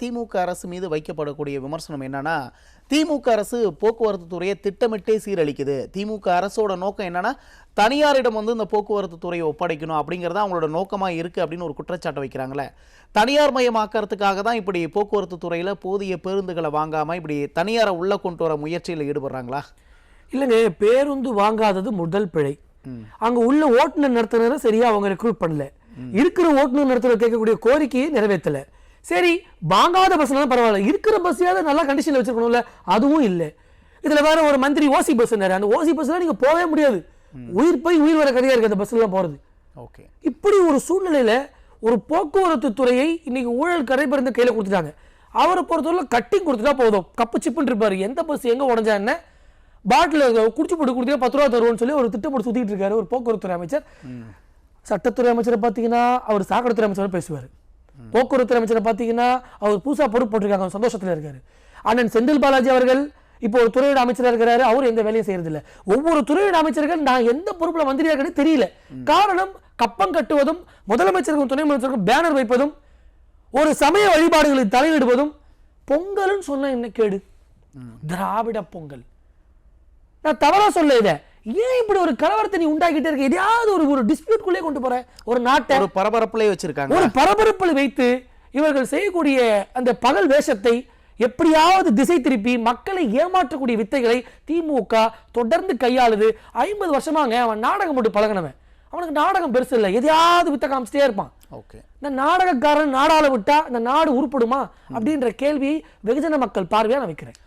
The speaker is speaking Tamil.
திமுக அரசு மீது வைக்கப்படக்கூடிய விமர்சனம் என்னன்னா, திமுக அரசு போக்குவரத்து துறையை திட்டமிட்டே சீரழிக்குது. திமுக அரசோட நோக்கம் என்னன்னா, தனியாரிடம் இந்த போக்குவரத்து துறையை ஒப்படைக்கணும் அப்படிங்கிறது அவங்களோட நோக்கமா இருக்கு அப்படின்னு ஒரு குற்றச்சாட்டை வைக்கிறாங்களே. தனியார் மயமாக்கறதுக்காக தான் இப்படி போக்குவரத்து துறையில போதிய பேருந்துகளை வாங்காம இப்படி தனியாரை உள்ள கொண்டு வர முயற்சியில் ஈடுபடுறாங்களா? இல்லைங்க, பேருந்து வாங்காதது முதல் பிழை. அங்க உள்ள ஓட்டுநர் நடத்துனரை சரியா அவங்க ரெக்ரூட் பண்ணல. இருக்கிற ஓட்டுநர் நடத்துனர் கேட்கக்கூடிய கோரிக்கையை நிறைவேற்றல. சரி, வாங்காத பஸ் பரவாயில்ல, இருக்கிற பஸ்ஸாவது நல்லா கண்டிஷன்ல வச்சிருக்கணும்ல, அதுவும் இல்லை. இதுல வேற ஒரு மந்திரி ஓசி பஸ், அந்த ஓசி பஸ்ல நீங்க போகவே முடியாது. உயிர் போய் உயிர் வர கதையா இருக்கு அந்த பஸ்ல போறது. ஓகே, இப்படி ஒரு சூழ்நிலையில ஒரு போக்குவரத்து துறையை இன்னைக்கு ஊழல் கரைபறிந்து கையில கொடுத்துட்டாங்க. அவரை பொறுத்தவரை கட்டிங் கொடுத்துட்டா போதும், கப்பு சிப்புன்னு இருப்பாரு. எந்த பஸ் எங்க உடஞ்சா என்ன, பாட்டில் குடிச்சு போட்டு கொடுத்தா 10 ரூபா தருவோம்னு சொல்லி ஒரு திட்டப்பட்டு சுத்திட்டு இருக்காரு ஒரு போக்குவரத்துறை அமைச்சர். சட்டத்துறை அமைச்சரை பார்த்தீங்கன்னா அவர் சாக்கடைத்துறை அமைச்சர் பேசுவார். போக்குவரத்து அமைச்சரை பார்த்தீங்கன்னா அவர் புதுசா பொறுப்பு போட்டிருக்காங்க, சந்தோஷத்துல இருக்காரு. அண்ணன் செந்தில் பாலாஜி அவர்கள் இப்போ ஒரு துறையோட அமைச்சராக இருக்கிறாரு, அவர் எந்த வேலையும் செய்யறது இல்லை. ஒவ்வொரு துறையோட அமைச்சர்கள் நான் எந்த பொறுப்புல மந்திரியா இருக்கேன்னு தெரியல. காரணம், கப்பம் கட்டுவதும் முதலமைச்சருக்கும் துணை முதலமைச்சருக்கும் பேனர் வைப்பதும் ஒரு சமய வழிபாடுகளில் தலையிடுவதும். பொங்கல்னு சொன்ன என்ன கேடு? திராவிட பொங்கல். நான் தவறா சொல்ல, இதை ஏன் இப்படி ஒரு கலவரத்தை நீ உண்டாக்கிட்டே இருக்க? எதையாவது ஒரு டிஸ்பியூட் குள்ளே கொண்டு போற ஒரு நாட்டை ஒரு பரபரப்புல வச்சிருக்காங்க. ஒரு பரபரப்பில் வைத்து இவர்கள் செய்யக்கூடிய அந்த பகல் வேஷத்தை எப்படியாவது திசை திருப்பி மக்களை ஏமாற்றக்கூடிய வித்தைகளை திமுக தொடர்ந்து கையாளுது. 50 வருஷமாங்க அவன் நாடகம் போட்டு பழகினவன், அவனுக்கு நாடகம் பெருசு இல்லை, எதையாவது வித்த காமிச்சிட்டே இருப்பான். இந்த நாடகக்காரன் நாடாள விட்டா இந்த நாடு உருப்படுமா அப்படின்ற கேள்வியை வெகுஜன மக்கள் பார்வையா நான் வைக்கிறேன்.